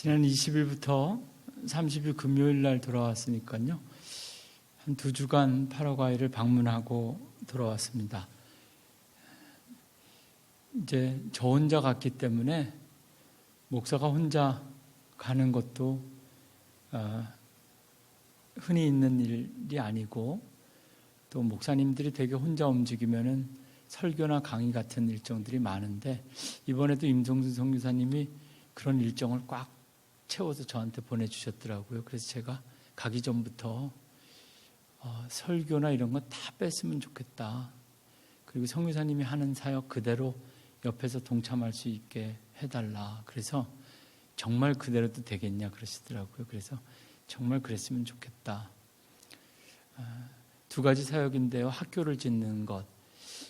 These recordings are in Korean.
지난 20일부터 30일 금요일 날 돌아왔으니까요. 한 2주간 파라과이를 방문하고 돌아왔습니다. 이제 저 혼자 갔기 때문에 목사가 혼자 가는 것도 흔히 있는 일이 아니고, 또 목사님들이 되게 혼자 움직이면은 설교나 강의 같은 일정들이 많은데, 이번에도 임성준 선교사님이 그런 일정을 꽉 채워서 저한테 보내주셨더라고요. 그래서 제가 가기 전부터 설교나 이런 거 다 뺐으면 좋겠다. 그리고 선교사님이 하는 사역 그대로 옆에서 동참할 수 있게 해달라. 그래서 정말 그대로도 되겠냐 그러시더라고요. 그래서 정말 그랬으면 좋겠다. 2가지 사역인데요. 학교를 짓는 것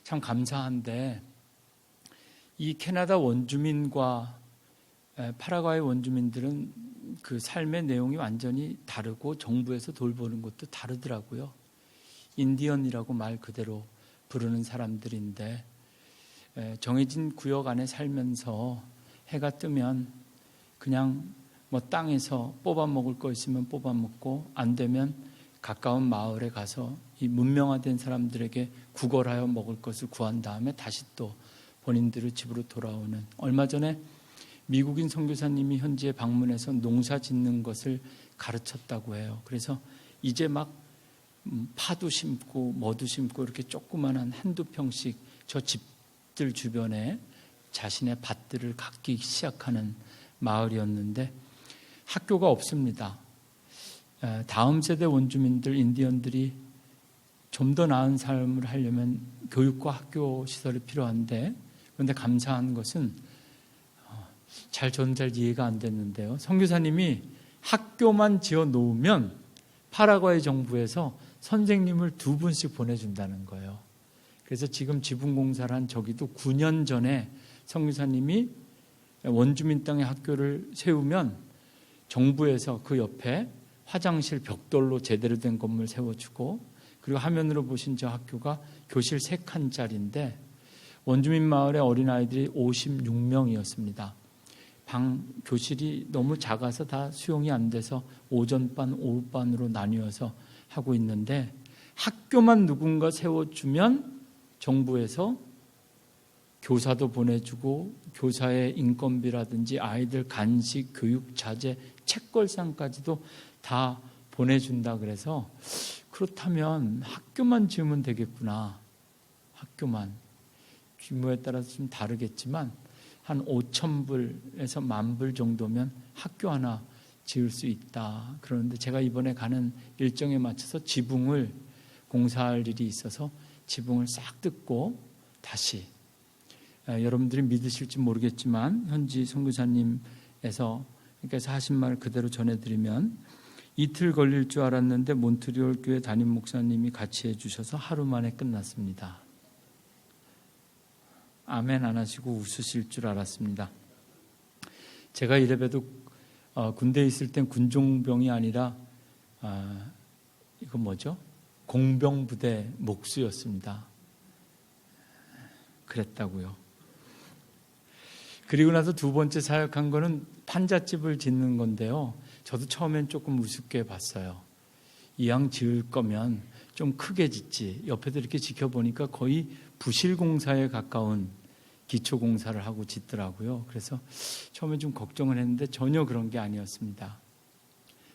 참 감사한데, 이 캐나다 원주민과 파라과이 원주민들은 그 삶의 내용이 완전히 다르고 정부에서 돌보는 것도 다르더라고요. 인디언이라고 말 그대로 부르는 사람들인데, 정해진 구역 안에 살면서 해가 뜨면 그냥 뭐 땅에서 뽑아 먹을 거 있으면 뽑아 먹고, 안 되면 가까운 마을에 가서 이 문명화된 사람들에게 구걸하여 먹을 것을 구한 다음에 다시 또 본인들의 집으로 돌아오는, 얼마 전에 미국인 선교사님이 현지에 방문해서 농사 짓는 것을 가르쳤다고 해요. 그래서 이제 막 파도 심고 뭐도 심고 이렇게 조그만한 한두 평씩 저 집들 주변에 자신의 밭들을 갖기 시작하는 마을이었는데, 학교가 없습니다. 다음 세대 원주민들, 인디언들이 좀 더 나은 삶을 하려면 교육과 학교 시설이 필요한데, 그런데 감사한 것은 저는 잘 이해가 안 됐는데요. 선교사님이 학교만 지어 놓으면 파라과이 정부에서 선생님을 2분씩 보내준다는 거예요. 그래서 지금 지붕공사를 한 저기도 9년 전에 선교사님이 원주민 땅에 학교를 세우면 정부에서 그 옆에 화장실 벽돌로 제대로 된 건물 세워주고, 그리고 화면으로 보신 저 학교가 교실 3칸짜리인데 원주민 마을의 어린아이들이 56명이었습니다. 교실이 너무 작아서 다 수용이 안 돼서 오전반, 오후반으로 나뉘어서 하고 있는데, 학교만 누군가 세워주면 정부에서 교사도 보내주고 교사의 인건비라든지 아이들 간식, 교육, 자재, 책걸상까지도 다 보내준다. 그래서 그렇다면 학교만 지으면 되겠구나. 학교만. 규모에 따라서 좀 다르겠지만 한 5,000불에서 10,000불 정도면 학교 하나 지을 수 있다. 그러는데 제가 이번에 가는 일정에 맞춰서 지붕을 공사할 일이 있어서 지붕을 싹 뜯고 다시, 여러분들이 믿으실지 모르겠지만 현지 선교사님께서 하신 말 그대로 전해드리면, 이틀 걸릴 줄 알았는데 몬트리올 교회 담임 목사님이 같이 해주셔서 하루 만에 끝났습니다. 아멘 안 하시고 웃으실 줄 알았습니다. 제가 이래봬도 군대에 있을 땐 군종병이 아니라 이거 뭐죠? 공병부대 목수였습니다. 그랬다고요. 그리고 나서 2번째 사역한 거는 판잣집을 짓는 건데요. 저도 처음엔 조금 우습게 봤어요. 이왕 지을 거면 좀 크게 짓지. 옆에서 이렇게 지켜보니까 거의 부실공사에 가까운 기초공사를 하고 짓더라고요. 그래서 처음에 좀 걱정을 했는데 전혀 그런 게 아니었습니다.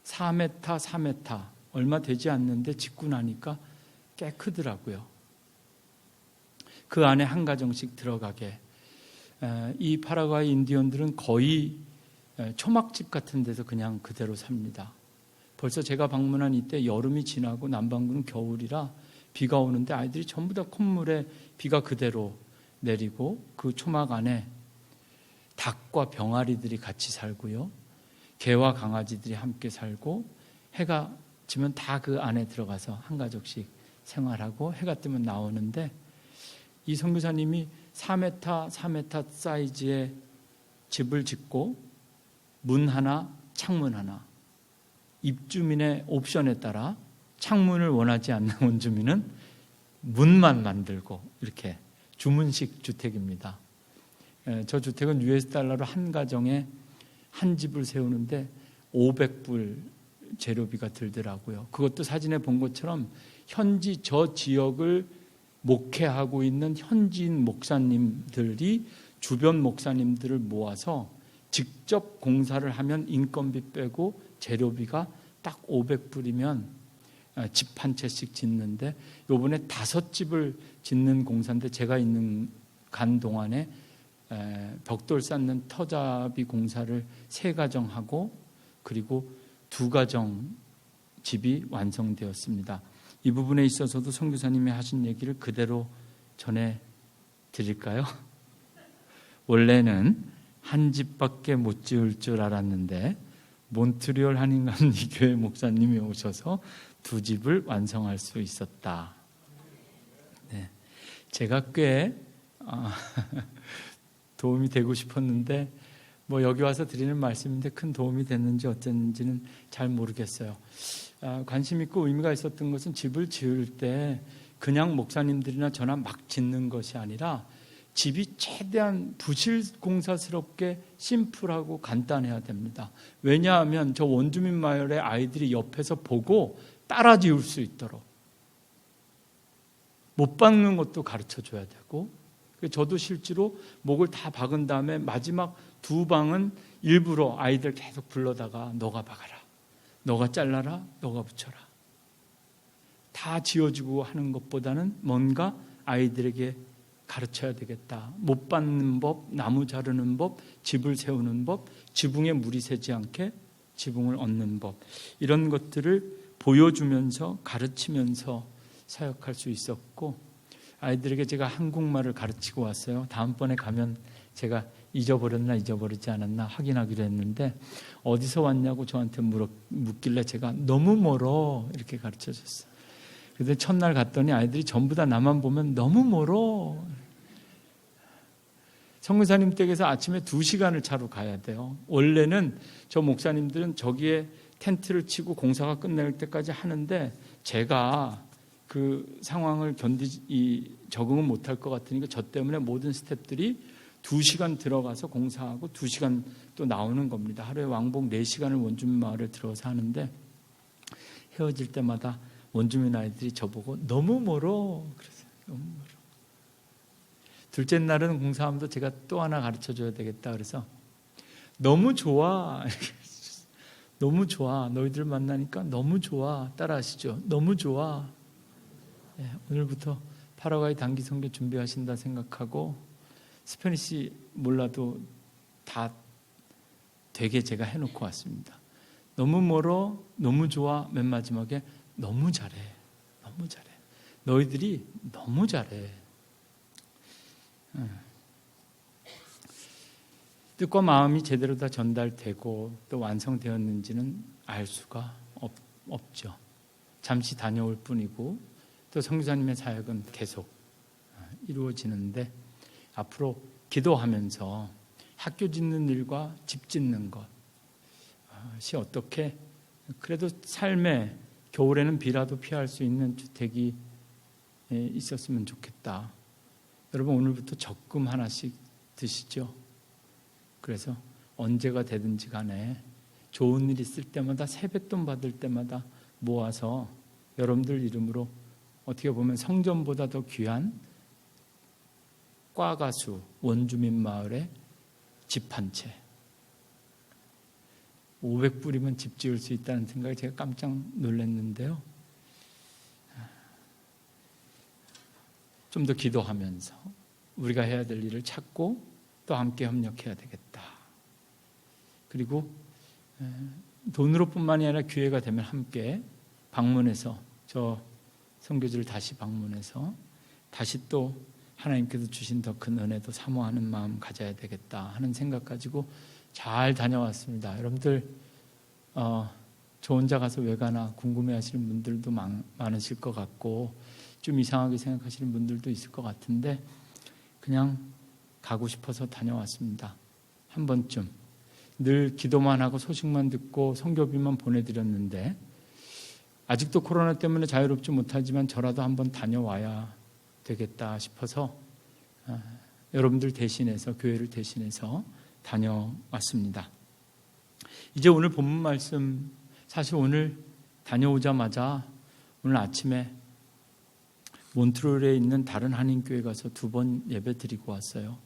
4m, 4m 얼마 되지 않는데 짓고 나니까 꽤 크더라고요. 그 안에 한 가정씩 들어가게. 이 파라과이 인디언들은 거의 초막집 같은 데서 그냥 그대로 삽니다. 벌써 제가 방문한 이때 여름이 지나고 남반구는 겨울이라 비가 오는데 아이들이 전부 다 콧물에 비가 그대로 내리고, 그 초막 안에 닭과 병아리들이 같이 살고요. 개와 강아지들이 함께 살고, 해가 지면 다 그 안에 들어가서 한 가족씩 생활하고 해가 뜨면 나오는데, 이 선교사님이 4m, 4m 사이즈의 집을 짓고 문 하나, 창문 하나, 입주민의 옵션에 따라 창문을 원하지 않는 원주민은 문만 만들고, 이렇게 주문식 주택입니다. 저 주택은 US 달러로 한 가정에 한 집을 세우는데 500불 재료비가 들더라고요. 그것도 사진에 본 것처럼 현지 저 지역을 목회하고 있는 현지인 목사님들이 주변 목사님들을 모아서 직접 공사를 하면 인건비 빼고 재료비가 딱 500불이면 집 한 채씩 짓는데, 요번에 5집을 짓는 공사인데 제가 있는 간 동안에 벽돌 쌓는 터잡이 공사를 3가정 하고, 그리고 2가정 집이 완성되었습니다. 이 부분에 있어서도 선교사님이 하신 얘기를 그대로 전해 드릴까요? 원래는 한 집밖에 못 지을 줄 알았는데 몬트리올 한인감리교회 목사님이 오셔서 2집을 완성할 수 있었다. 네, 제가 꽤 도움이 되고 싶었는데 여기 와서 드리는 말씀인데 큰 도움이 됐는지 어땠는지는 잘 모르겠어요. 관심 있고 의미가 있었던 것은 집을 지을 때 그냥 목사님들이나 저나 막 짓는 것이 아니라 집이 최대한 부실공사스럽게 심플하고 간단해야 됩니다. 왜냐하면 저 원주민 마을의 아이들이 옆에서 보고 따라 지을 수 있도록 못 박는 것도 가르쳐 줘야 되고, 저도 실제로 목을 다 박은 다음에 마지막 2방은 일부러 아이들 계속 불러다가 너가 박아라, 너가 잘라라, 너가 붙여라. 다 지어주고 하는 것보다는 뭔가 아이들에게 가르쳐야 되겠다. 못 받는 법, 나무 자르는 법, 집을 세우는 법, 지붕에 물이 새지 않게 지붕을 얻는 법, 이런 것들을 보여주면서 가르치면서 사역할 수 있었고, 아이들에게 제가 한국말을 가르치고 왔어요. 다음번에 가면 제가 잊어버렸나 잊어버리지 않았나 확인하기로 했는데, 어디서 왔냐고 저한테 묻길래 제가 너무 멀어 이렇게 가르쳐줬어요. 그런데 첫날 갔더니 아이들이 전부 다 나만 보면 너무 멀어. 선교사님 댁에서 아침에 2시간을 차로 가야 돼요. 원래는 저 목사님들은 저기에 텐트를 치고 공사가 끝날 때까지 하는데, 제가 그 상황을 적응은 못할 것 같으니까 저 때문에 모든 스태프들이 2시간 들어가서 공사하고 2시간 또 나오는 겁니다. 하루에 왕복 4시간을 원주민 마을에 들어서 하는데, 헤어질 때마다 원주민 아이들이 저보고 너무 멀어 그랬어요. 너무 멀어. 둘째 날은 공사하면서 제가 또 하나 가르쳐줘야 되겠다 그래서 너무 좋아, 너무 좋아, 너희들 만나니까 너무 좋아, 따라하시죠. 너무 좋아. 네, 오늘부터 파라과이 단기 선교 준비하신다 생각하고, 스페니시 몰라도 다 되게 제가 해놓고 왔습니다. 너무 멀어, 너무 좋아, 맨 마지막에 너무 잘해, 너무 잘해, 너희들이 너무 잘해. 뜻과 마음이 제대로 다 전달되고 또 완성되었는지는 알 수가 없죠. 잠시 다녀올 뿐이고 또 선교사님의 사역은 계속 이루어지는데, 앞으로 기도하면서 학교 짓는 일과 집 짓는 것이 어떻게 그래도 삶에 겨울에는 비라도 피할 수 있는 주택이 있었으면 좋겠다. 여러분 오늘부터 적금 하나씩 드시죠. 그래서 언제가 되든지 간에 좋은 일 있을 때마다 세뱃돈 받을 때마다 모아서 여러분들 이름으로 어떻게 보면 성전보다 더 귀한 꽈가수 원주민 마을에 집 한 채, 500불이면 집 지을 수 있다는 생각에 제가 깜짝 놀랐는데요. 좀 더 기도하면서 우리가 해야 될 일을 찾고 또 함께 협력해야 되겠다. 그리고 돈으로뿐만이 아니라 기회가 되면 함께 방문해서 저 선교지를 다시 방문해서 다시 또 하나님께서 주신 더 큰 은혜도 사모하는 마음 가져야 되겠다 하는 생각 가지고 잘 다녀왔습니다. 여러분들 저 혼자 가서 왜 가나 궁금해하시는 분들도 많으실 것 같고 좀 이상하게 생각하시는 분들도 있을 것 같은데, 그냥 가고 싶어서 다녀왔습니다. 한 번쯤. 늘 기도만 하고 소식만 듣고 선교비만 보내드렸는데, 아직도 코로나 때문에 자유롭지 못하지만 저라도 한번 다녀와야 되겠다 싶어서 여러분들 대신해서, 교회를 대신해서 다녀왔습니다. 이제 오늘 본문 말씀, 사실 오늘 다녀오자마자 오늘 아침에 몬트리올에 있는 다른 한인교회 가서 2번 예배 드리고 왔어요.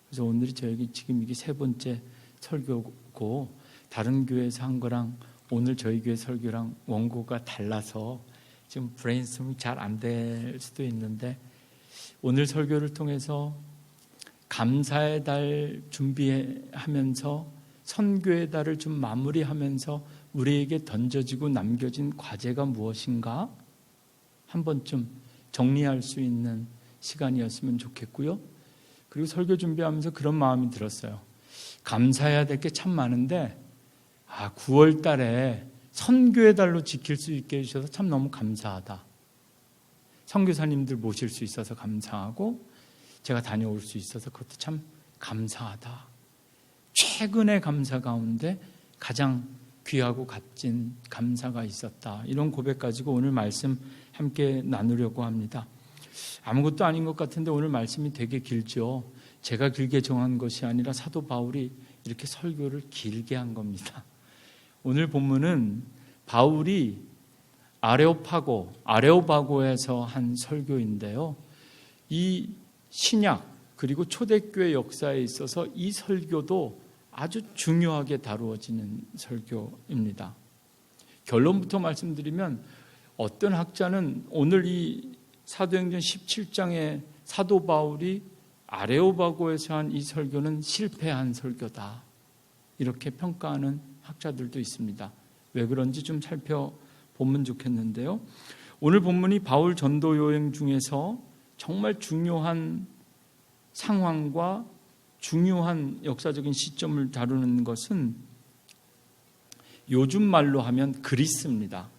그래서 오늘이 저희 지금 이게 3번째 설교고, 다른 교회에서 한 거랑 오늘 저희 교회 설교랑 원고가 달라서 지금 브레인스토밍이 잘 안 될 수도 있는데, 오늘 설교를 통해서 감사의 달 준비하면서 선교의 달을 좀 마무리하면서 우리에게 던져지고 남겨진 과제가 무엇인가 한 번쯤 정리할 수 있는 시간이었으면 좋겠고요. 그리고 설교 준비하면서 그런 마음이 들었어요. 감사해야 될 게 참 많은데 9월 달에 선교의 달로 지킬 수 있게 해주셔서 참 너무 감사하다. 선교사님들 모실 수 있어서 감사하고 제가 다녀올 수 있어서 그것도 참 감사하다. 최근의 감사 가운데 가장 귀하고 값진 감사가 있었다. 이런 고백 가지고 오늘 말씀 함께 나누려고 합니다. 아무것도 아닌 것 같은데 오늘 말씀이 되게 길죠. 제가 길게 정한 것이 아니라 사도 바울이 이렇게 설교를 길게 한 겁니다. 오늘 본문은 바울이 아레오파고에서 한 설교인데요. 이 신약 그리고 초대교회 역사에 있어서 이 설교도 아주 중요하게 다루어지는 설교입니다. 결론부터 말씀드리면 어떤 학자는 오늘 이 사도행전 17장에 사도 바울이 아레오파고에서 한 이 설교는 실패한 설교다. 이렇게 평가하는 학자들도 있습니다. 왜 그런지 좀 살펴보면 좋겠는데요. 오늘 본문이 바울 전도 여행 중에서 정말 중요한 상황과 중요한 역사적인 시점을 다루는 것은 요즘 말로 하면 그리스입니다.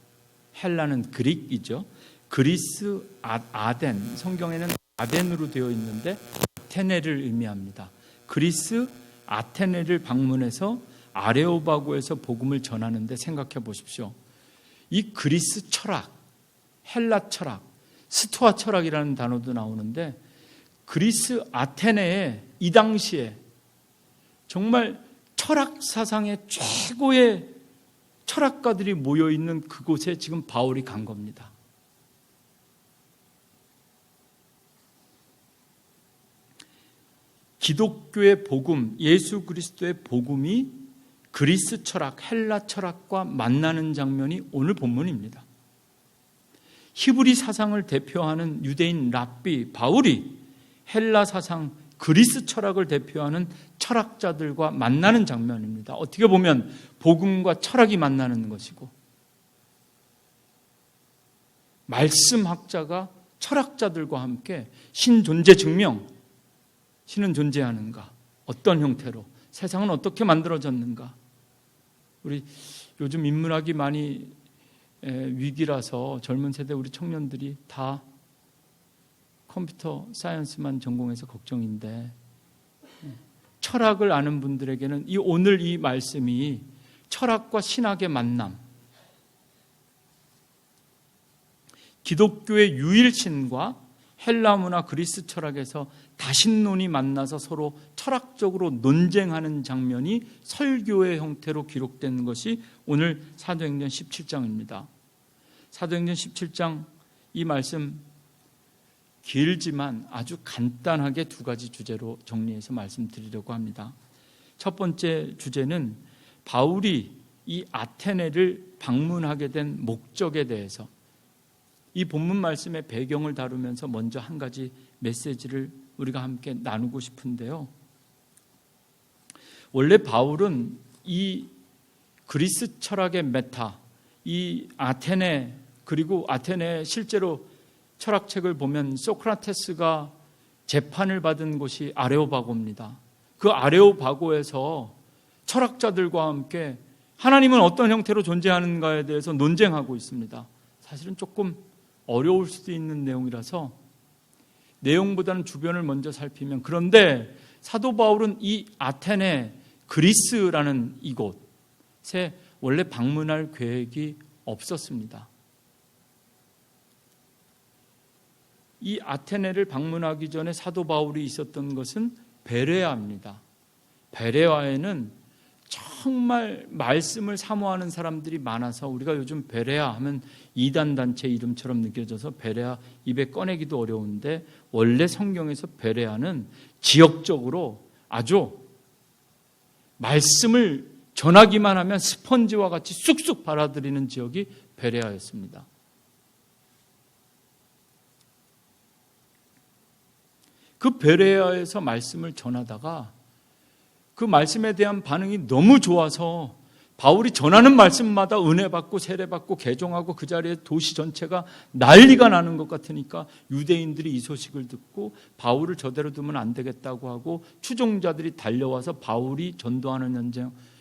헬라는 그릭이죠. 그리스 아덴, 성경에는 아덴으로 되어 있는데 아테네를 의미합니다. 그리스 아테네를 방문해서 아레오파고에서 복음을 전하는데 생각해 보십시오. 이 그리스 철학, 헬라 철학, 스토아 철학이라는 단어도 나오는데 그리스 아테네에 이 당시에 정말 철학 사상의 최고의 철학가들이 모여있는 그곳에 지금 바울이 간 겁니다. 기독교의 복음, 예수 그리스도의 복음이 그리스 철학, 헬라 철학과 만나는 장면이 오늘 본문입니다. 히브리 사상을 대표하는 유대인 랍비 바울이 헬라 사상, 그리스 철학을 대표하는 철학자들과 만나는 장면입니다. 어떻게 보면 복음과 철학이 만나는 것이고, 말씀학자가 철학자들과 함께 신존재 증명, 신은 존재하는가, 어떤 형태로, 세상은 어떻게 만들어졌는가. 우리 요즘 인문학이 많이 위기라서 젊은 세대 우리 청년들이 다 컴퓨터 사이언스만 전공해서 걱정인데, 철학을 아는 분들에게는 오늘 이 말씀이 철학과 신학의 만남, 기독교의 유일신과 헬라 문화 그리스 철학에서 다신론이 만나서 서로 철학적으로 논쟁하는 장면이 설교의 형태로 기록된 것이 오늘 사도행전 17장입니다. 사도행전 17장 이 말씀 길지만 아주 간단하게 2가지 주제로 정리해서 말씀드리려고 합니다. 첫 번째 주제는 바울이 이 아테네를 방문하게 된 목적에 대해서, 이 본문 말씀의 배경을 다루면서 먼저 한 가지 메시지를 우리가 함께 나누고 싶은데요. 원래 바울은 이 그리스 철학의 메타, 이 아테네, 그리고 아테네 실제로 철학책을 보면 소크라테스가 재판을 받은 곳이 아레오파고입니다. 그 아레오파고에서 철학자들과 함께 하나님은 어떤 형태로 존재하는가에 대해서 논쟁하고 있습니다. 사실은 조금 어려울 수도 있는 내용이라서 내용보다는 주변을 먼저 살피면, 그런데 사도 바울은 이 아테네 그리스라는 이곳에 원래 방문할 계획이 없었습니다. 이 아테네를 방문하기 전에 사도 바울이 있었던 것은 베레아입니다. 베레아에는 정말 말씀을 사모하는 사람들이 많아서 우리가 요즘 베레아 하면 이단 단체 이름처럼 느껴져서 베레아 입에 꺼내기도 어려운데, 원래 성경에서 베레아는 지역적으로 아주 말씀을 전하기만 하면 스펀지와 같이 쑥쑥 받아들이는 지역이 베레아였습니다. 그 베레아에서 말씀을 전하다가 그 말씀에 대한 반응이 너무 좋아서 바울이 전하는 말씀마다 은혜 받고 세례 받고 개종하고 그 자리에 도시 전체가 난리가 나는 것 같으니까 유대인들이 이 소식을 듣고 바울을 저대로 두면 안 되겠다고 하고 추종자들이 달려와서 바울이 전도하는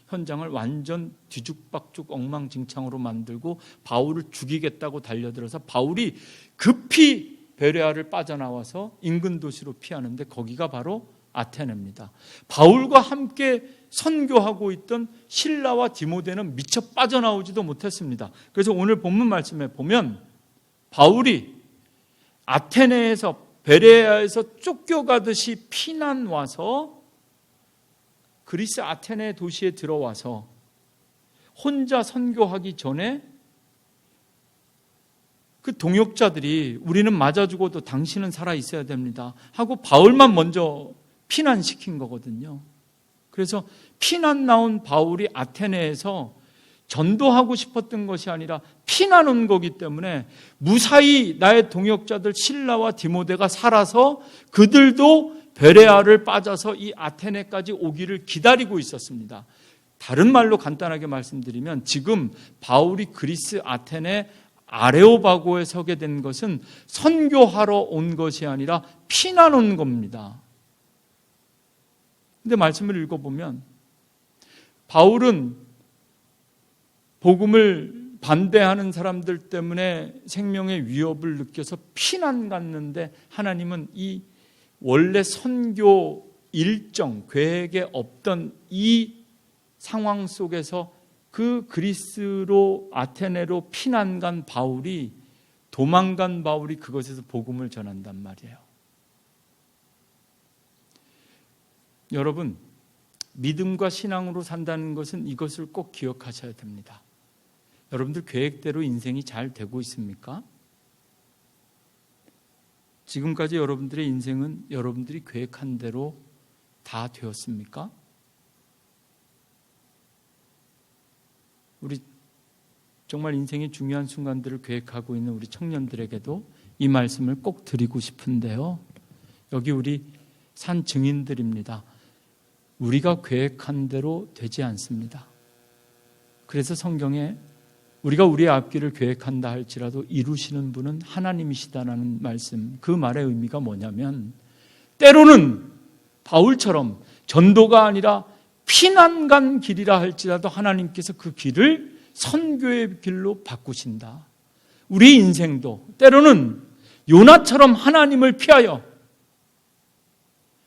현장을 완전 뒤죽박죽 엉망진창으로 만들고 바울을 죽이겠다고 달려들어서 바울이 급히 베레아를 빠져나와서 인근 도시로 피하는데 거기가 바로 아테네입니다. 바울과 함께 선교하고 있던 실라와 디모데는 미처 빠져나오지도 못했습니다. 그래서 오늘 본문 말씀에 보면 바울이 아테네에서 베레아에서 쫓겨가듯이 피난 와서 그리스 아테네 도시에 들어와서 혼자 선교하기 전에 그 동역자들이 우리는 맞아 죽어도 당신은 살아 있어야 됩니다 하고 바울만 먼저 피난시킨 거거든요. 그래서 피난 나온 바울이 아테네에서 전도하고 싶었던 것이 아니라 피난 온 거기 때문에 무사히 나의 동역자들 실라와 디모데가 살아서 그들도 베레아를 빠져서 이 아테네까지 오기를 기다리고 있었습니다. 다른 말로 간단하게 말씀드리면 지금 바울이 그리스 아테네 아레오바고에 서게 된 것은 선교하러 온 것이 아니라 피난 온 겁니다. 근데 말씀을 읽어보면 바울은 복음을 반대하는 사람들 때문에 생명의 위협을 느껴서 피난 갔는데 하나님은 이 원래 선교 일정, 계획에 없던 이 상황 속에서 그 그리스로 아테네로 피난 간 바울이 도망간 바울이 그것에서 복음을 전한단 말이에요. 여러분, 믿음과 신앙으로 산다는 것은 이것을 꼭 기억하셔야 됩니다. 여러분들 계획대로 인생이 잘 되고 있습니까? 지금까지 여러분들의 인생은 여러분들이 계획한 대로 다 되었습니까? 우리 정말 인생의 중요한 순간들을 계획하고 있는 우리 청년들에게도 이 말씀을 꼭 드리고 싶은데요. 여기 우리 산 증인들입니다. 우리가 계획한 대로 되지 않습니다. 그래서 성경에 우리가 우리의 앞길을 계획한다 할지라도 이루시는 분은 하나님이시다라는 말씀, 그 말의 의미가 뭐냐면 때로는 바울처럼 전도가 아니라 피난 간 길이라 할지라도 하나님께서 그 길을 선교의 길로 바꾸신다. 우리 인생도 때로는 요나처럼 하나님을 피하여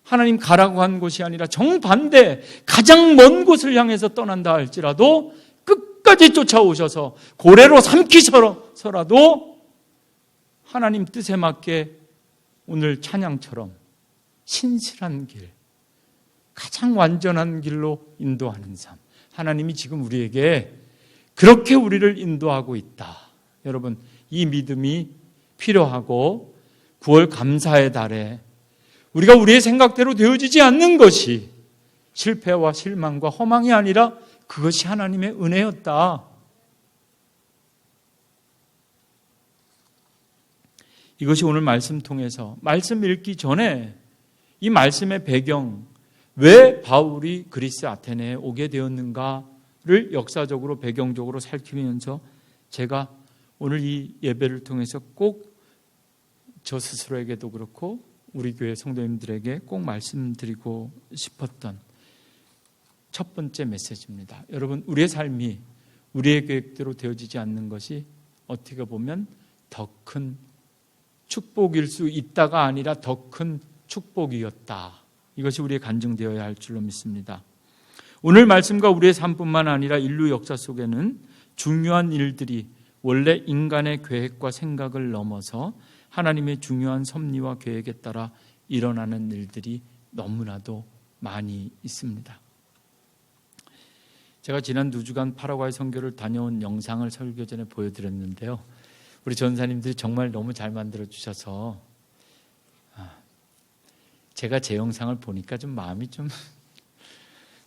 하나님 가라고 한 곳이 아니라 정반대 가장 먼 곳을 향해서 떠난다 할지라도 끝까지 쫓아오셔서 고래로 삼키셔서라도 하나님 뜻에 맞게 오늘 찬양처럼 신실한 길, 가장 완전한 길로 인도하는 삶, 하나님이 지금 우리에게 그렇게 우리를 인도하고 있다. 여러분, 이 믿음이 필요하고 9월 감사의 달에 우리가 우리의 생각대로 되어지지 않는 것이 실패와 실망과 허망이 아니라 그것이 하나님의 은혜였다. 이것이 오늘 말씀 통해서 말씀 읽기 전에 이 말씀의 배경, 왜 바울이 그리스 아테네에 오게 되었는가를 역사적으로 배경적으로 살피면서 제가 오늘 이 예배를 통해서 꼭 저 스스로에게도 그렇고 우리 교회 성도님들에게 꼭 말씀드리고 싶었던 첫 번째 메시지입니다. 여러분, 우리의 삶이 우리의 계획대로 되어지지 않는 것이 어떻게 보면 더 큰 축복일 수 있다가 아니라 더 큰 축복이었다. 이것이 우리의 간증되어야 할 줄로 믿습니다. 오늘 말씀과 우리의 삶뿐만 아니라 인류 역사 속에는 중요한 일들이 원래 인간의 계획과 생각을 넘어서 하나님의 중요한 섭리와 계획에 따라 일어나는 일들이 너무나도 많이 있습니다. 제가 지난 2주간 파라과이 선교를 다녀온 영상을 설교 전에 보여드렸는데요. 우리 전사님들이 정말 너무 잘 만들어 주셔서 제가 제 영상을 보니까 좀 마음이 좀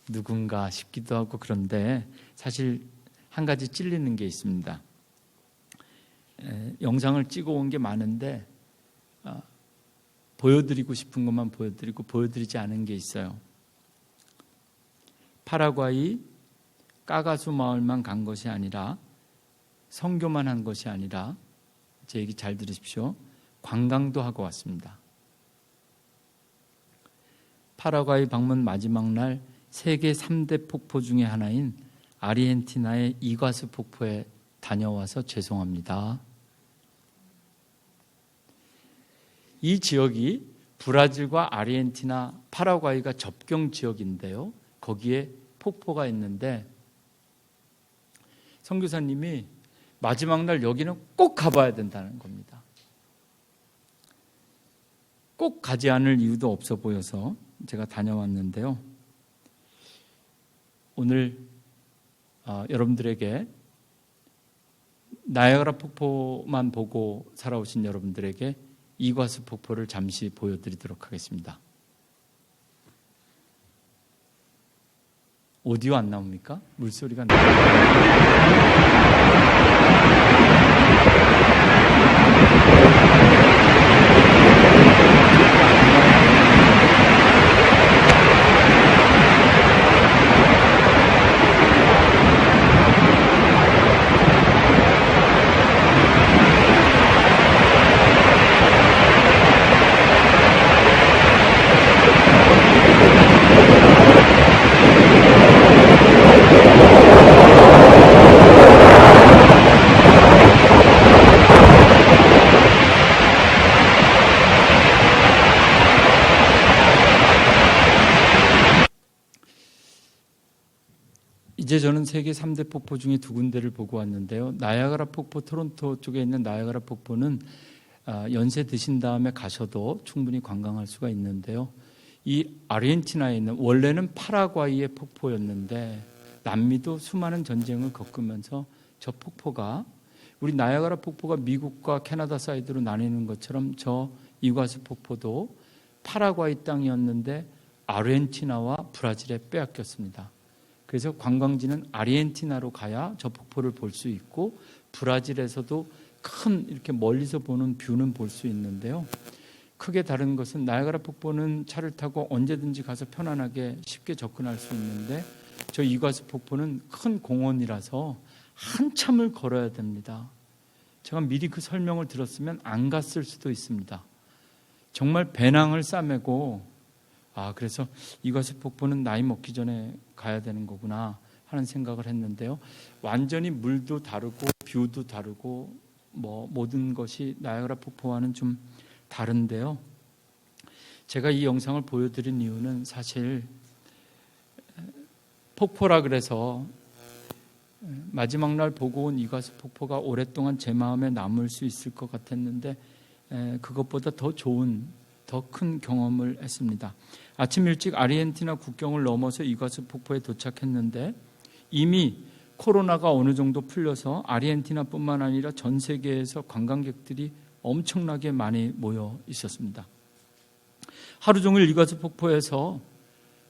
누군가 싶기도 하고, 그런데 사실 한 가지 찔리는 게 있습니다. 영상을 찍어 온 게 많은데 보여드리고 싶은 것만 보여드리고 보여드리지 않은 게 있어요. 파라과이 까가수 마을만 간 것이 아니라, 선교만 한 것이 아니라, 제 얘기 잘 들으십시오. 관광도 하고 왔습니다. 파라과이 방문 마지막 날 세계 3대 폭포 중에 하나인 아르헨티나의 이과수 폭포에 다녀와서 죄송합니다. 이 지역이 브라질과 아르헨티나, 파라과이가 접경 지역인데요. 거기에 폭포가 있는데 선교사님이 마지막 날 여기는 꼭 가봐야 된다는 겁니다. 꼭 가지 않을 이유도 없어 보여서 제가 다녀왔는데요. 오늘 여러분들에게 나야가라 폭포만 보고 살아오신 여러분들에게 이과수 폭포를 잠시 보여드리도록 하겠습니다. 오디오 안 나옵니까? 물소리가 이제 저는 세계 3대 폭포 중에 2군데를 보고 왔는데요. 나야가라 폭포, 토론토 쪽에 있는 나야가라 폭포는 연세 드신 다음에 가셔도 충분히 관광할 수가 있는데요. 이 아르헨티나에 있는, 원래는 파라과이의 폭포였는데 남미도 수많은 전쟁을 겪으면서 저 폭포가, 우리 나야가라 폭포가 미국과 캐나다 사이드로 나뉘는 것처럼 저 이과수 폭포도 파라과이 땅이었는데 아르헨티나와 브라질에 빼앗겼습니다. 그래서 관광지는 아르헨티나로 가야 저 폭포를 볼 수 있고, 브라질에서도 큰 이렇게 멀리서 보는 뷰는 볼 수 있는데요. 크게 다른 것은 나야가라 폭포는 차를 타고 언제든지 가서 편안하게 쉽게 접근할 수 있는데, 저 이과수 폭포는 큰 공원이라서 한참을 걸어야 됩니다. 제가 미리 그 설명을 들었으면 안 갔을 수도 있습니다. 정말 배낭을 싸매고, 그래서 이과수 폭포는 나이 먹기 전에 가야 되는 거구나 하는 생각을 했는데요. 완전히 물도 다르고 뷰도 다르고 모든 것이 나야가라 폭포와는 좀 다른데요. 제가 이 영상을 보여드린 이유는 사실 폭포라 그래서 마지막 날 보고 온 이과수 폭포가 오랫동안 제 마음에 남을 수 있을 것 같았는데 그것보다 더 좋은, 더 큰 경험을 했습니다. 아침 일찍 아르헨티나 국경을 넘어서 이과수 폭포에 도착했는데 이미 코로나가 어느 정도 풀려서 아르헨티나뿐만 아니라 전 세계에서 관광객들이 엄청나게 많이 모여 있었습니다. 하루 종일 이과수 폭포에서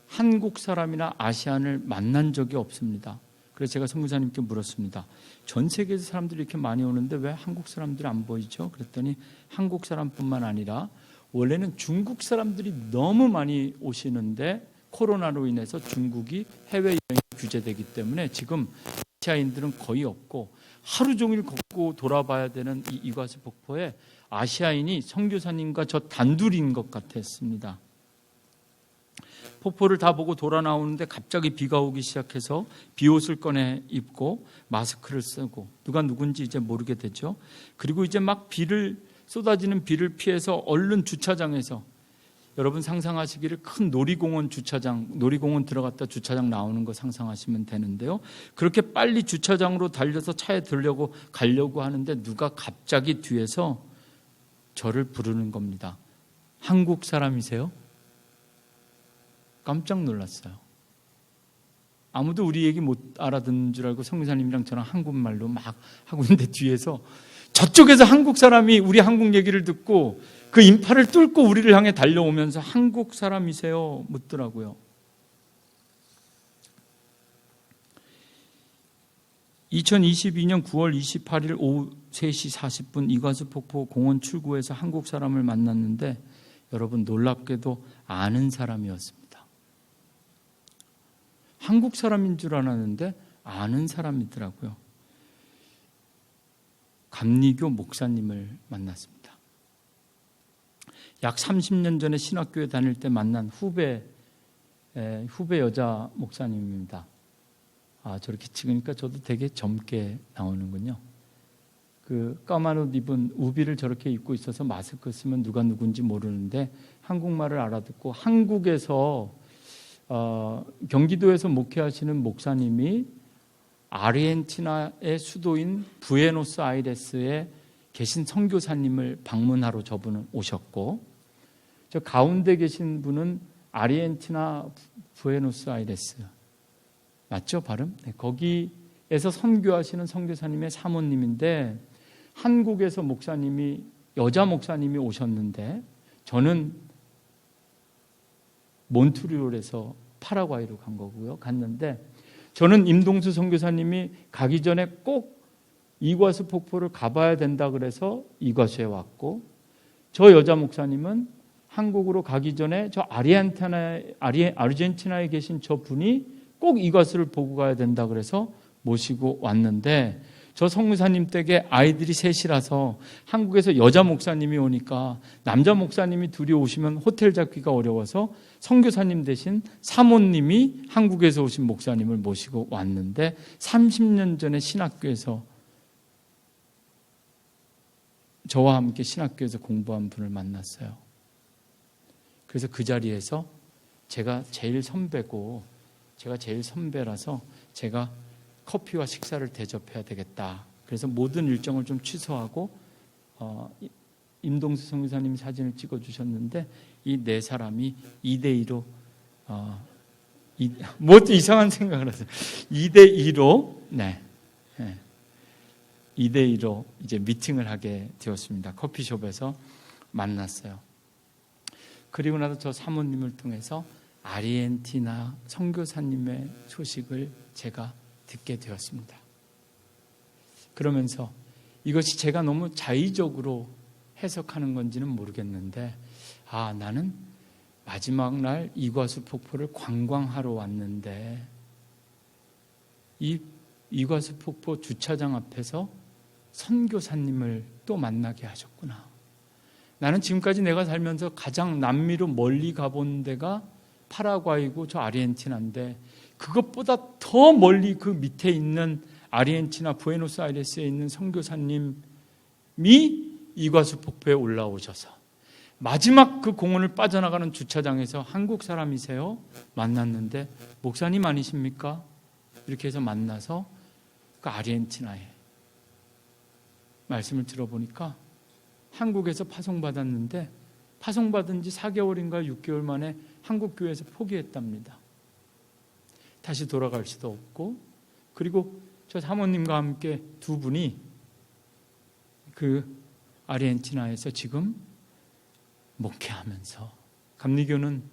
한국 사람이나 아시안을 만난 적이 없습니다. 그래서 제가 선교사님께 물었습니다. 전 세계에서 사람들이 이렇게 많이 오는데 왜 한국 사람들이 안 보이죠? 그랬더니 한국 사람뿐만 아니라 원래는 중국 사람들이 너무 많이 오시는데 코로나로 인해서 중국이 해외여행 규제되기 때문에 지금 아시아인들은 거의 없고, 하루 종일 걷고 돌아봐야 되는 이 이과수 폭포에 아시아인이 선교사님과 저 단둘인 것 같았습니다. 폭포를 다 보고 돌아 나오는데 갑자기 비가 오기 시작해서 비옷을 꺼내 입고 마스크를 쓰고, 누가 누군지 이제 모르게 되죠. 그리고 이제 막 쏟아지는 비를 피해서 얼른 주차장에서, 여러분 상상하시기를 큰 놀이공원 주차장, 놀이공원 들어갔다 주차장 나오는 거 상상하시면 되는데요. 그렇게 빨리 주차장으로 달려서 차에 들려고 가려고 하는데 누가 갑자기 뒤에서 저를 부르는 겁니다. 한국 사람이세요? 깜짝 놀랐어요. 아무도 우리 얘기 못 알아듣는 줄 알고 선교사님이랑 저랑 한국말로 막 하고 있는데 뒤에서 저쪽에서 한국 사람이 우리 한국 얘기를 듣고 그 인파를 뚫고 우리를 향해 달려오면서 한국 사람이세요? 묻더라고요. 2022년 9월 28일 오후 3시 40분 이과수 폭포 공원 출구에서 한국 사람을 만났는데 여러분 놀랍게도 아는 사람이었습니다. 한국 사람인 줄 알았는데 아는 사람이더라고요. 감리교 목사님을 만났습니다. 약 30년 전에 신학교에 다닐 때 만난 후배 여자 목사님입니다. 저렇게 찍으니까 저도 되게 젊게 나오는군요. 그 까만 옷 입은 우비를 저렇게 입고 있어서 마스크 쓰면 누가 누군지 모르는데 한국말을 알아듣고 한국에서 경기도에서 목회하시는 목사님이 아르헨티나의 수도인 부에노스아이레스에 계신 선교사님을 방문하러 저분은 오셨고, 저 가운데 계신 분은 아르헨티나 부에노스아이레스 맞죠? 발음? 네, 거기에서 선교하시는 선교사님의 사모님인데 한국에서 여자 목사님이 오셨는데 저는 몬트리올에서 파라과이로 간 거고요. 갔는데 저는 임동수 선교사님이 가기 전에 꼭 이과수 폭포를 가봐야 된다 그래서 이과수에 왔고, 저 여자 목사님은 한국으로 가기 전에 저 아르헨티나에 계신 저 분이 꼭 이과수를 보고 가야 된다 그래서 모시고 왔는데, 저 선교사님 댁에 아이들이 셋이라서 한국에서 여자 목사님이 오니까 남자 목사님이 둘이 오시면 호텔 잡기가 어려워서 선교사님 대신 사모님이 한국에서 오신 목사님을 모시고 왔는데 30년 전에 신학교에서 저와 함께 신학교에서 공부한 분을 만났어요. 그래서 그 자리에서 제가 제일 선배라서 제가 커피와 식사를 대접해야 되겠다. 그래서 모든 일정을 좀 취소하고 임동수 선교사님이 사진을 찍어주셨는데 이 네 사람이 2대2로 뭐 이상한 생각을 하세요. 2대2로 2대2로 이제 미팅을 하게 되었습니다. 커피숍에서 만났어요. 그리고 나서 저 사모님을 통해서 아르헨티나 선교사님의 소식을 제가 듣게 되었습니다. 그러면서 이것이 제가 너무 자의적으로 해석하는 건지는 모르겠는데, 나는 마지막 날 이과수 폭포를 관광하러 왔는데 이 이과수 폭포 주차장 앞에서 선교사님을 또 만나게 하셨구나. 나는 지금까지 내가 살면서 가장 남미로 멀리 가본 데가 파라과이고 저 아르헨티나인데, 그것보다 더 멀리 그 밑에 있는 아르헨티나 부에노스아이레스에 있는 선교사님이 이과수 폭포에 올라오셔서 마지막 그 공원을 빠져나가는 주차장에서 한국 사람이세요? 만났는데 목사님 아니십니까? 이렇게 해서 만나서 그 아르헨티나에 말씀을 들어보니까 한국에서 파송받았는데 파송받은 지 4개월인가 6개월 만에 한국 교회에서 포기했답니다. 다시 돌아갈 수도 없고, 그리고 저 사모님과 함께 두 분이 그 아르헨티나에서 지금 목회하면서, 감리교는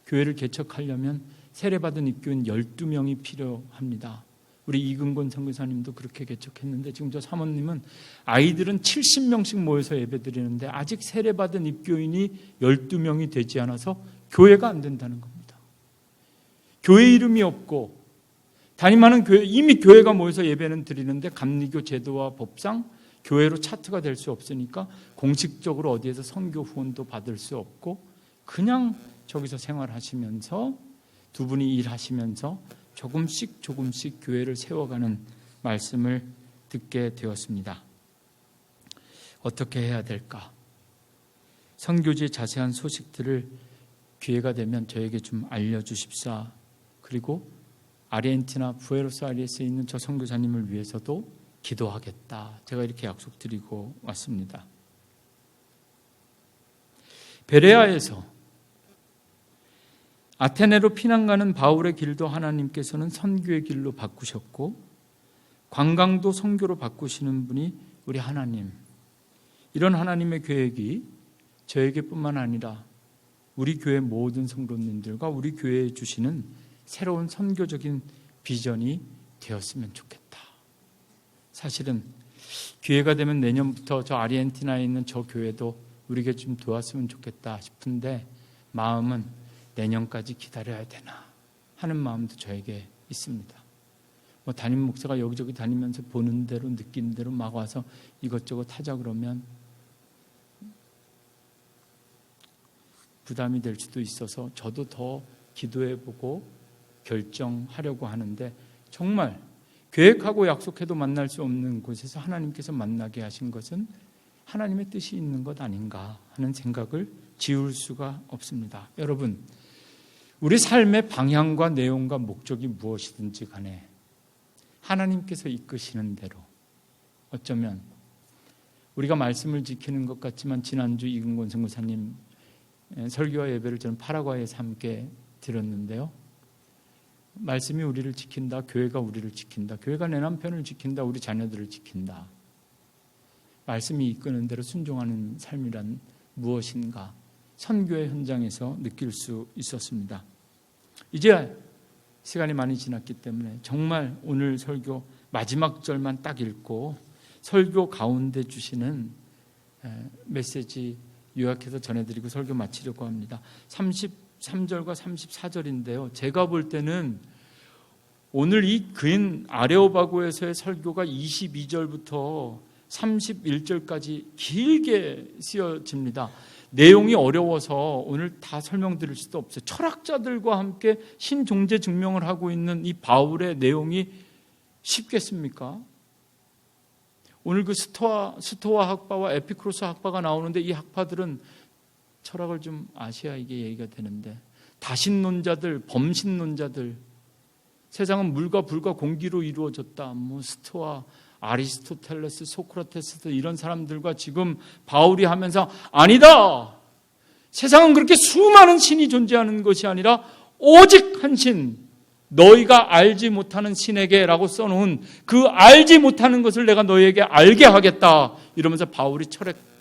교회를 개척하려면 세례받은 입교인 12명이 필요합니다. 우리 이근권 선교사님도 그렇게 개척했는데 지금 저 사모님은 아이들은 70명씩 모여서 예배드리는데 아직 세례받은 입교인이 12명이 되지 않아서 교회가 안 된다는 겁니다. 교회 이름이 없고 담임하는 교회, 이미 교회가 모여서 예배는 드리는데 감리교 제도와 법상 교회로 차트가 될 수 없으니까 공식적으로 어디에서 선교 후원도 받을 수 없고 그냥 저기서 생활하시면서 두 분이 일하시면서 조금씩 교회를 세워가는 말씀을 듣게 되었습니다. 어떻게 해야 될까? 선교지의 자세한 소식들을 기회가 되면 저에게 좀 알려주십사. 그리고 아르헨티나 부에노스아이레스에 있는 저 선교사님을 위해서도 기도하겠다. 제가 이렇게 약속드리고 왔습니다. 베레아에서 아테네로 피난 가는 바울의 길도 하나님께서는 선교의 길로 바꾸셨고 관광도 선교로 바꾸시는 분이 우리 하나님. 이런 하나님의 계획이 저에게뿐만 아니라 우리 교회 모든 성도님들과 우리 교회에 주시는 새로운 선교적인 비전이 되었으면 좋겠다. 사실은 기회가 되면 내년부터 저 아르헨티나에 있는 저 교회도 우리에게 좀 도왔으면 좋겠다 싶은데 마음은 내년까지 기다려야 되나 하는 마음도 저에게 있습니다. 담임 목사가 여기저기 다니면서 보는 대로 느끼는 대로 막 와서 이것저것 하자 그러면 부담이 될 수도 있어서 저도 더 기도해보고 결정하려고 하는데 정말 계획하고 약속해도 만날 수 없는 곳에서 하나님께서 만나게 하신 것은 하나님의 뜻이 있는 것 아닌가 하는 생각을 지울 수가 없습니다. 여러분, 우리 삶의 방향과 내용과 목적이 무엇이든지 간에 하나님께서 이끄시는 대로 어쩌면 우리가 말씀을 지키는 것 같지만 지난주 이근권 선교사님 설교와 예배를 저는 파라과이에서 함께 들었는데요. 말씀이 우리를 지킨다. 교회가 우리를 지킨다. 교회가 내 남편을 지킨다. 우리 자녀들을 지킨다. 말씀이 이끄는 대로 순종하는 삶이란 무엇인가 선교의 현장에서 느낄 수 있었습니다. 이제 시간이 많이 지났기 때문에 정말 오늘 설교 마지막 절만 딱 읽고 설교 가운데 주시는 메시지 요약해서 전해드리고 설교 마치려고 합니다. 33절과 34절인데요. 제가 볼 때는 오늘 이 긴 아레오바고에서의 설교가 22절부터 31절까지 길게 쓰여집니다. 내용이 어려워서 오늘 다 설명드릴 수도 없어요. 철학자들과 함께 신종제 증명을 하고 있는 이 바울의 내용이 쉽겠습니까? 오늘 그 스토아 학파와 에피쿠로스 학파가 나오는데 이 학파들은 철학을 좀 아셔야 이게 얘기가 되는데 다신론자들, 범신론자들, 세상은 물과 불과 공기로 이루어졌다. 스토아, 아리스토텔레스, 소크라테스 이런 사람들과 지금 바울이 하면서 아니다. 세상은 그렇게 수많은 신이 존재하는 것이 아니라 오직 한 신, 너희가 알지 못하는 신에게라고 써놓은 그 알지 못하는 것을 내가 너희에게 알게 하겠다. 이러면서 바울이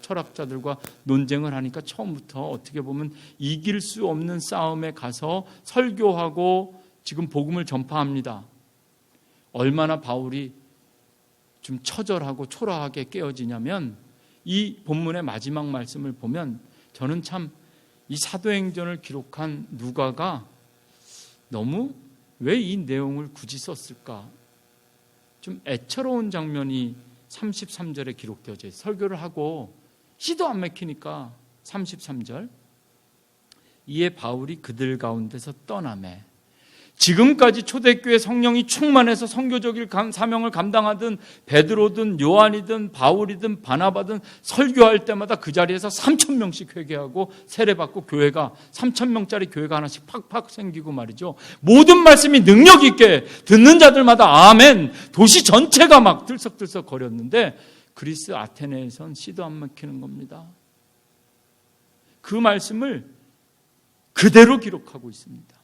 철학자들과 논쟁을 하니까 처음부터 어떻게 보면 이길 수 없는 싸움에 가서 설교하고 지금 복음을 전파합니다. 얼마나 바울이 좀 처절하고 초라하게 깨어지냐면 이 본문의 마지막 말씀을 보면 저는 참 이 사도행전을 기록한 누가가 너무 왜 이 내용을 굳이 썼을까? 좀 애처로운 장면이 33절에 기록되어져 있어요. 설교를 하고 시도 안 막히니까 33절 이에 바울이 그들 가운데서 떠나매 지금까지 초대교회 성령이 충만해서 선교적인 사명을 감당하던 베드로든 요한이든 바울이든 바나바든 설교할 때마다 그 자리에서 3,000명씩 회개하고 세례받고 교회가 3,000명짜리 교회가 하나씩 팍팍 생기고 말이죠. 모든 말씀이 능력 있게 듣는 자들마다 아멘. 도시 전체가 막 들썩들썩 거렸는데 그리스 아테네에선 씨도 안 막히는 겁니다. 그 말씀을 그대로 기록하고 있습니다.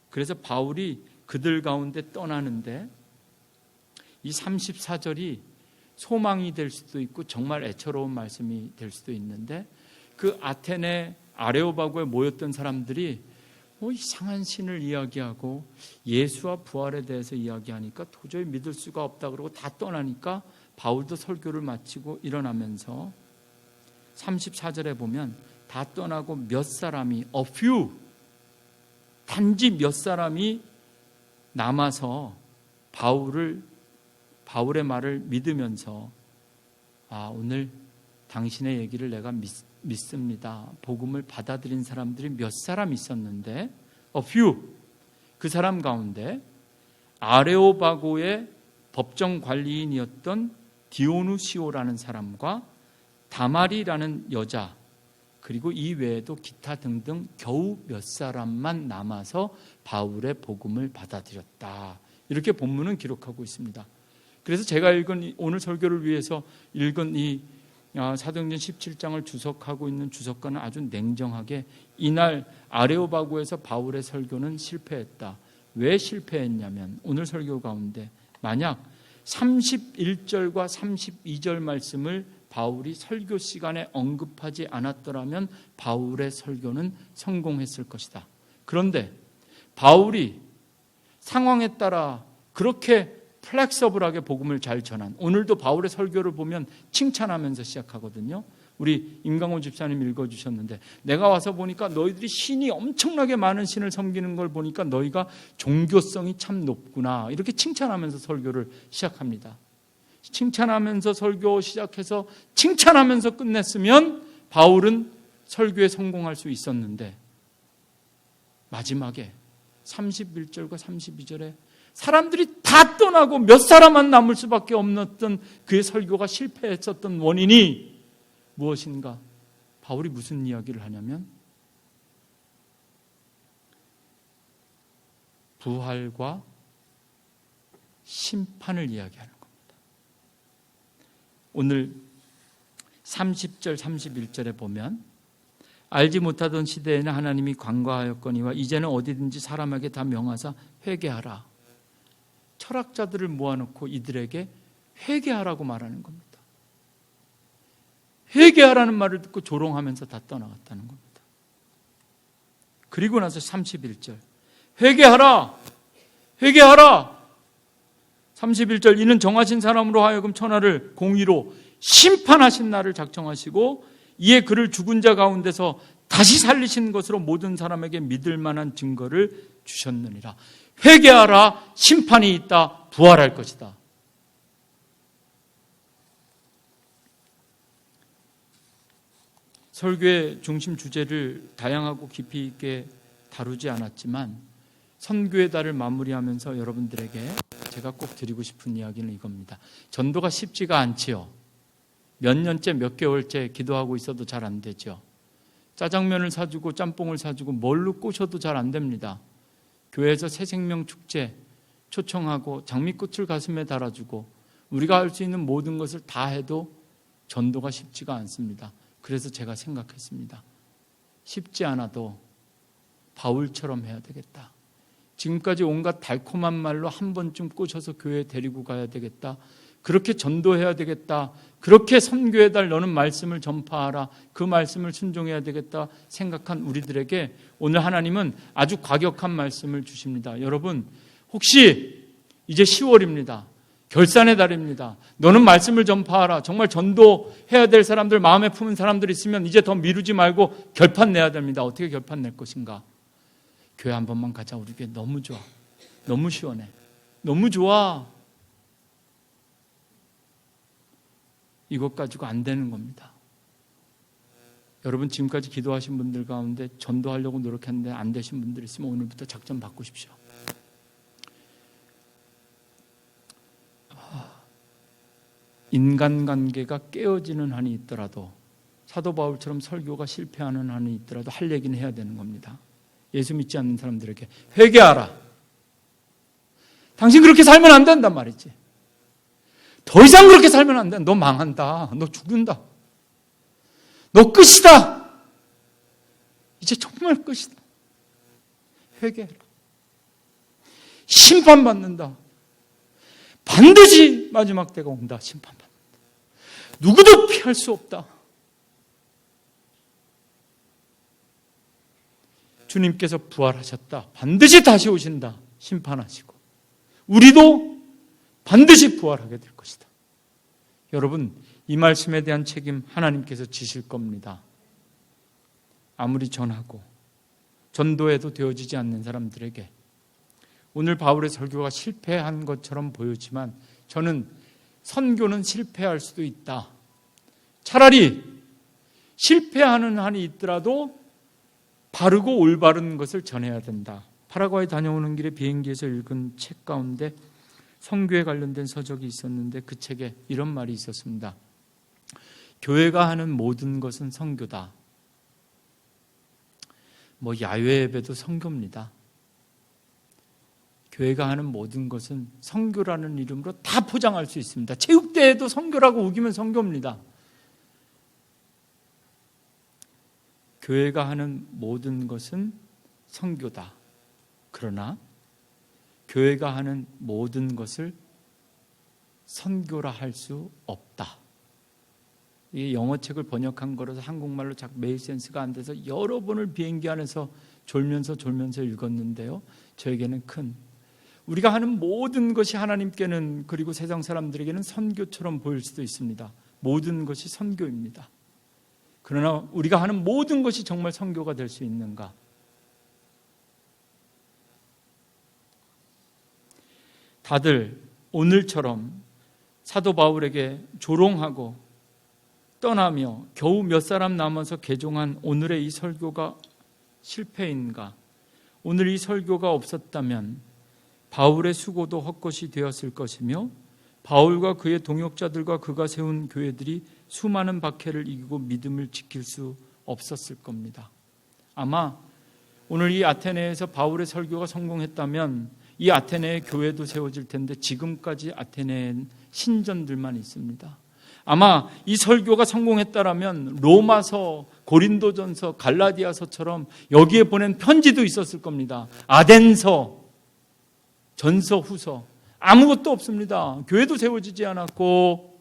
그래서 바울이 그들 가운데 떠나는데 이 34절이 소망이 될 수도 있고 정말 애처로운 말씀이 될 수도 있는데 그 아테네 아레오바고에 모였던 사람들이 이상한 신을 이야기하고 예수와 부활에 대해서 이야기하니까 도저히 믿을 수가 없다 그러고 다 떠나니까 바울도 설교를 마치고 일어나면서 34절에 보면 다 떠나고 몇 사람이 a few 단지 몇 사람이 남아서 바울의 말을 믿으면서 오늘 당신의 얘기를 내가 믿습니다. 복음을 받아들인 사람들이 몇 사람 있었는데 a few 그 사람 가운데 아레오바고의 법정 관리인이었던 디오누시오라는 사람과 다마리라는 여자 그리고 이 외에도 기타 등등 겨우 몇 사람만 남아서 바울의 복음을 받아들였다. 이렇게 본문은 기록하고 있습니다. 그래서 제가 읽은 오늘 설교를 위해서 읽은 이 사도행전 17장을 주석하고 있는 주석가는 아주 냉정하게 이날 아레오바구에서 바울의 설교는 실패했다. 왜 실패했냐면 오늘 설교 가운데 만약 31절과 32절 말씀을 바울이 설교 시간에 언급하지 않았더라면 바울의 설교는 성공했을 것이다. 그런데 바울이 상황에 따라 그렇게 플렉서블하게 복음을 잘 전한, 오늘도 바울의 설교를 보면 칭찬하면서 시작하거든요. 우리 임강호 집사님 읽어주셨는데 내가 와서 보니까 너희들이 신이 엄청나게 많은 신을 섬기는 걸 보니까 너희가 종교성이 참 높구나, 이렇게 칭찬하면서 설교를 시작합니다. 칭찬하면서 설교 시작해서 칭찬하면서 끝냈으면 바울은 설교에 성공할 수 있었는데 마지막에 31절과 32절에 사람들이 다 떠나고 몇 사람만 남을 수밖에 없었던 그의 설교가 실패했었던 원인이 무엇인가? 바울이 무슨 이야기를 하냐면 부활과 심판을 이야기하는 겁니다. 오늘 30절 31절에 보면 알지 못하던 시대에는 하나님이 관과하였거니와 이제는 어디든지 사람에게 다 명하사 회개하라. 철학자들을 모아놓고 이들에게 회개하라고 말하는 겁니다. 회개하라는 말을 듣고 조롱하면서 다 떠나갔다는 겁니다. 그리고 나서 31절 회개하라! 회개하라! 31절 이는 정하신 사람으로 하여금 천하를 공의로 심판하신 날을 작정하시고 이에 그를 죽은 자 가운데서 다시 살리신 것으로 모든 사람에게 믿을 만한 증거를 주셨느니라. 회개하라, 심판이 있다, 부활할 것이다. 설교의 중심 주제를 다양하고 깊이 있게 다루지 않았지만 선교의 달을 마무리하면서 여러분들에게 제가 꼭 드리고 싶은 이야기는 이겁니다. 전도가 쉽지가 않지요. 몇 년째 몇 개월째 기도하고 있어도 잘 안 되죠. 짜장면을 사주고 짬뽕을 사주고 뭘로 꼬셔도 잘 안 됩니다. 교회에서 새생명 축제 초청하고 장미꽃을 가슴에 달아주고 우리가 할 수 있는 모든 것을 다 해도 전도가 쉽지가 않습니다. 그래서 제가 생각했습니다. 쉽지 않아도 바울처럼 해야 되겠다. 지금까지 온갖 달콤한 말로 한 번쯤 꼬셔서 교회에 데리고 가야 되겠다. 그렇게 전도해야 되겠다. 그렇게 선교의 달 너는 말씀을 전파하라. 그 말씀을 순종해야 되겠다 생각한 우리들에게 오늘 하나님은 아주 과격한 말씀을 주십니다. 여러분 혹시 이제 10월입니다. 결산의 달입니다. 너는 말씀을 전파하라. 정말 전도해야 될 사람들, 마음에 품은 사람들 있으면 이제 더 미루지 말고 결판 내야 됩니다. 어떻게 결판 낼 것인가? 교회 한 번만 가자. 우리 교회 너무 좋아. 너무 시원해. 너무 좋아. 이것 가지고 안 되는 겁니다. 여러분 지금까지 기도하신 분들 가운데 전도하려고 노력했는데 안 되신 분들 있으면 오늘부터 작전 바꾸십시오. 인간관계가 깨어지는 한이 있더라도 사도 바울처럼 설교가 실패하는 한이 있더라도 할 얘기는 해야 되는 겁니다. 예수 믿지 않는 사람들에게 회개하라. 당신 그렇게 살면 안 된단 말이지. 더 이상 그렇게 살면 안 돼. 너 망한다. 너 죽는다. 너 끝이다. 이제 정말 끝이다. 회개해라. 심판받는다. 반드시 마지막 때가 온다. 심판받는다. 누구도 피할 수 없다. 주님께서 부활하셨다. 반드시 다시 오신다. 심판하시고 우리도 반드시 부활하게 될 것이다. 여러분 이 말씀에 대한 책임 하나님께서 지실 겁니다. 아무리 전하고 전도해도 되어지지 않는 사람들에게 오늘 바울의 설교가 실패한 것처럼 보이지만 저는 선교는 실패할 수도 있다. 차라리 실패하는 한이 있더라도 바르고 올바른 것을 전해야 된다. 파라과이 다녀오는 길에 비행기에서 읽은 책 가운데 선교에 관련된 서적이 있었는데 그 책에 이런 말이 있었습니다. 교회가 하는 모든 것은 선교다. 야외 예배도 선교입니다. 교회가 하는 모든 것은 선교라는 이름으로 다 포장할 수 있습니다. 체육대회도 선교라고 우기면 선교입니다. 교회가 하는 모든 것은 선교다. 그러나 교회가 하는 모든 것을 선교라 할 수 없다. 이 영어책을 번역한 거라서 한국말로 자꾸 메일 센스가 안 돼서 여러 번을 비행기 안에서 졸면서 읽었는데요. 저에게는 우리가 하는 모든 것이 하나님께는, 그리고 세상 사람들에게는 선교처럼 보일 수도 있습니다. 모든 것이 선교입니다. 그러나 우리가 하는 모든 것이 정말 선교가 될 수 있는가? 다들 오늘처럼 사도 바울에게 조롱하고 떠나며 겨우 몇 사람 남아서 개종한 오늘의 이 설교가 실패인가? 오늘 이 설교가 없었다면 바울의 수고도 헛것이 되었을 것이며 바울과 그의 동역자들과 그가 세운 교회들이 수많은 박해를 이기고 믿음을 지킬 수 없었을 겁니다. 아마 오늘 이 아테네에서 바울의 설교가 성공했다면 이 아테네의 교회도 세워질 텐데 지금까지 아테네엔 신전들만 있습니다. 아마 이 설교가 성공했다라면 로마서, 고린도전서, 갈라디아서처럼 여기에 보낸 편지도 있었을 겁니다. 아덴서, 전서, 후서, 아무것도 없습니다. 교회도 세워지지 않았고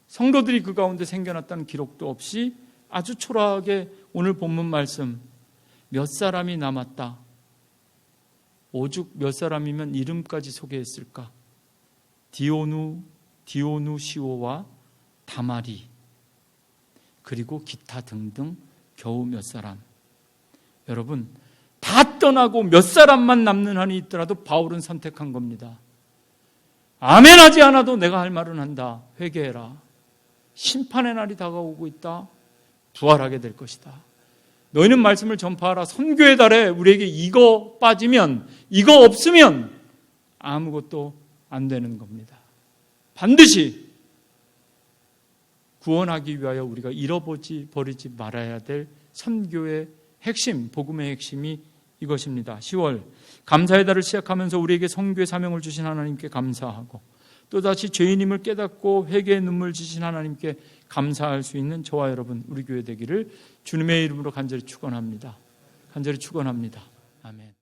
성도들이 그 가운데 생겨났다는 기록도 없이 아주 초라하게 오늘 본문 말씀, 몇 사람이 남았다. 오죽 몇 사람이면 이름까지 소개했을까? 디오누시오와 다마리, 그리고 기타 등등 겨우 몇 사람. 여러분, 다 떠나고 몇 사람만 남는 한이 있더라도 바울은 선택한 겁니다. 아멘하지 않아도 내가 할 말은 한다. 회개해라. 심판의 날이 다가오고 있다. 부활하게 될 것이다. 너희는 말씀을 전파하라. 선교의 달에 우리에게 이거 빠지면, 이거 없으면 아무것도 안 되는 겁니다. 반드시 구원하기 위하여 우리가 버리지 말아야 될 선교의 핵심, 복음의 핵심이 이것입니다. 10월 감사의 달을 시작하면서 우리에게 선교의 사명을 주신 하나님께 감사하고, 또다시 죄인임을 깨닫고 회개의 눈물 지신 하나님께 감사할 수 있는 저와 여러분, 우리 교회 되기를 주님의 이름으로 간절히 축원합니다. 아멘.